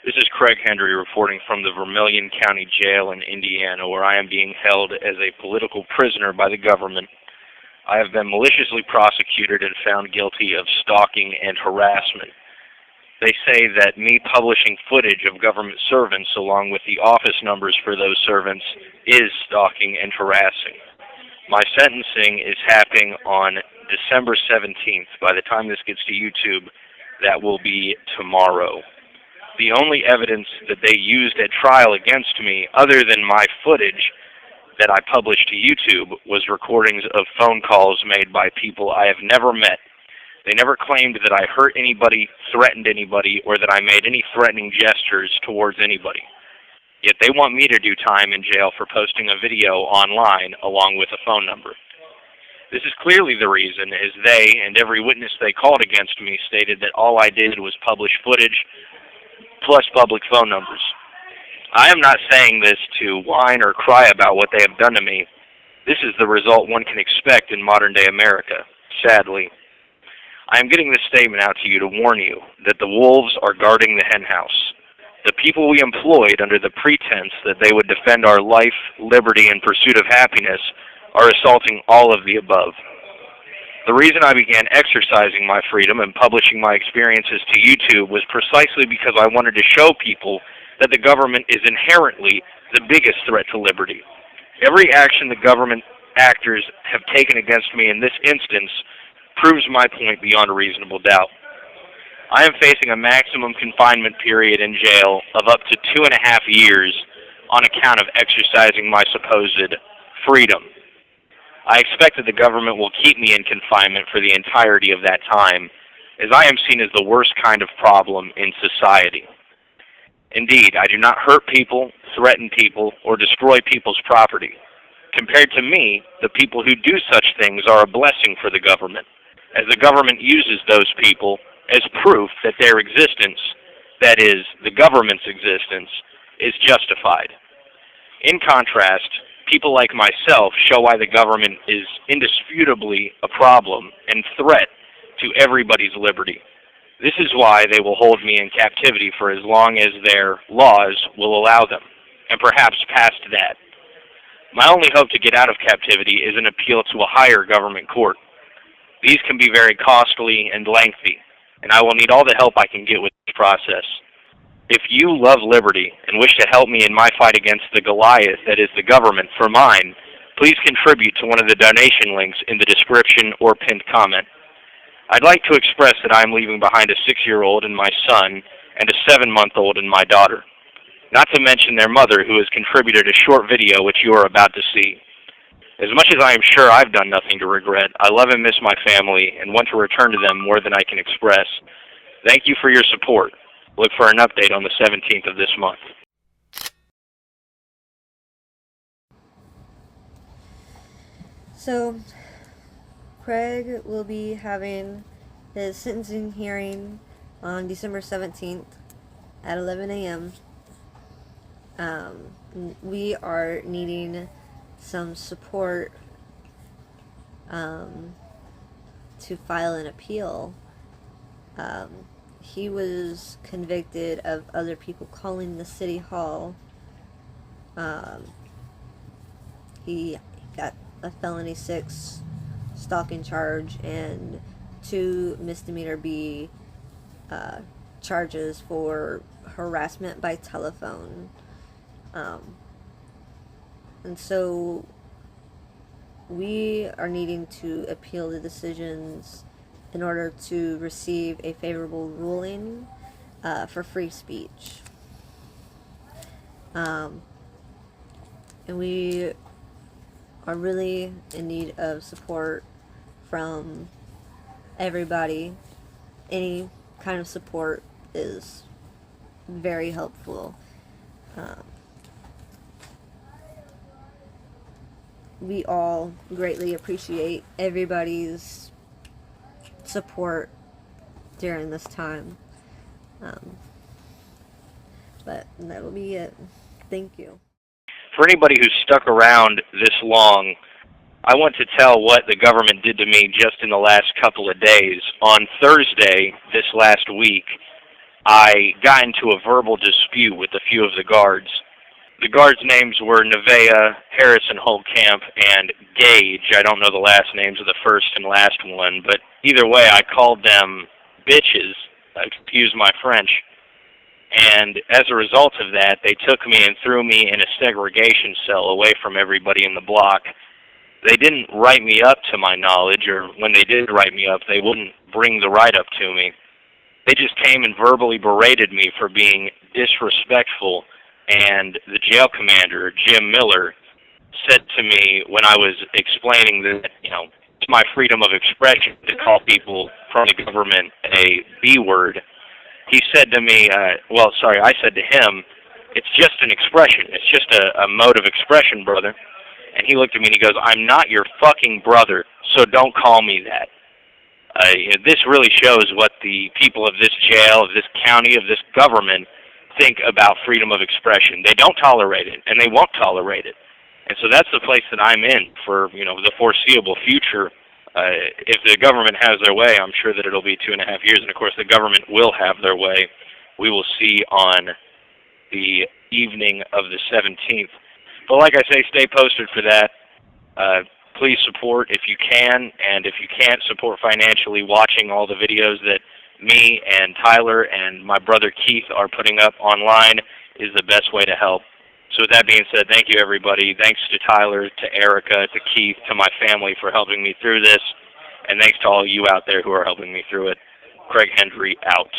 This is Craig Hendry reporting from the Vermilion County Jail in Indiana, where I am being held as a political prisoner by the government. I have been maliciously prosecuted and found guilty of stalking and harassment. They say that me publishing footage of government servants along with the office numbers for those servants is stalking and harassing. My sentencing is happening on December 17th. By the time this gets to YouTube, that will be tomorrow. The only evidence that they used at trial against me, other than my footage that I published to YouTube, was recordings of phone calls made by people I have never met. They never claimed that I hurt anybody, threatened anybody, or that I made any threatening gestures towards anybody. Yet they want me to do time in jail for posting a video online along with a phone number. This is clearly the reason, as they and every witness they called against me stated that all I did was publish footage plus public phone numbers. I am not saying this to whine or cry about what they have done to me. This is the result one can expect in modern-day America, sadly. I am getting this statement out to you to warn you that the wolves are guarding the henhouse. The people we employed under the pretense that they would defend our life, liberty, and pursuit of happiness are assaulting all of the above. The reason I began exercising my freedom and publishing my experiences to YouTube was precisely because I wanted to show people that the government is inherently the biggest threat to liberty. Every action the government actors have taken against me in this instance proves my point beyond a reasonable doubt. I am facing a maximum confinement period in jail of up to 2.5 years on account of exercising my supposed freedom. I expect that the government will keep me in confinement for the entirety of that time, as I am seen as the worst kind of problem in society. Indeed, I do not hurt people, threaten people, or destroy people's property. Compared to me, the people who do such things are a blessing for the government, as the government uses those people as proof that their existence, that is, the government's existence, is justified. In contrast, people like myself show why the government is indisputably a problem and threat to everybody's liberty. This is why they will hold me in captivity for as long as their laws will allow them, and perhaps past that. My only hope to get out of captivity is an appeal to a higher government court. These can be very costly and lengthy, and I will need all the help I can get with this process. If you love liberty and wish to help me in my fight against the Goliath that is the government for mine, please contribute to one of the donation links in the description or pinned comment. I'd like to express that I am leaving behind a 6-year-old and my son and a 7-month-old and my daughter, not to mention their mother, who has contributed a short video which you are about to see. As much as I am sure I've done nothing to regret, I love and miss my family and want to return to them more than I can express. Thank you for your support. Look for an update on the 17th of this month. So, Craig will be having his sentencing hearing on December 17th at 11 a.m. We are needing some support to file an appeal. He was convicted of other people calling the city hall. He got a felony 6 stalking charge and 2 misdemeanor B charges for harassment by telephone. And so we are needing to appeal the decisions in order to receive a favorable ruling for free speech. And we are really in need of support from everybody. Any kind of support is very helpful. We all greatly appreciate everybody's support during this time. But that'll be it. Thank you. For anybody who's stuck around this long, I want to tell what the government did to me just in the last couple of days. On Thursday, this last week, I got into a verbal dispute with a few of the guards. The guards' names were Nevea, Harrison Holtcamp, and Gage. I don't know the last names of the first and last one, but either way, I called them bitches, excuse my French. And as a result of that, they took me and threw me in a segregation cell away from everybody in the block. They didn't write me up to my knowledge, or when they did write me up, they wouldn't bring the write-up to me. They just came and verbally berated me for being disrespectful, and the jail commander, Jim Miller, said to me when I was explaining that, it's my freedom of expression to call people from the government a B-word. He said to me, I said to him, it's just an expression. It's just a mode of expression, brother. And he looked at me and he goes, I'm not your fucking brother, so don't call me that. This really shows what the people of this jail, of this county, of this government think about freedom of expression. They don't tolerate it, and they won't tolerate it. And so that's the place that I'm in for, the foreseeable future. If the government has their way, I'm sure that it'll be 2.5 years, and of course the government will have their way. We will see on the evening of the 17th. But like I say, stay posted for that. Please support if you can, and if you can't support financially, watching all the videos that me and Tyler and my brother Keith are putting up online is the best way to help. So with that being said, thank you everybody. Thanks to Tyler, to Erica, to Keith, to my family for helping me through this, and thanks to all you out there who are helping me through it. Craig Hendry out.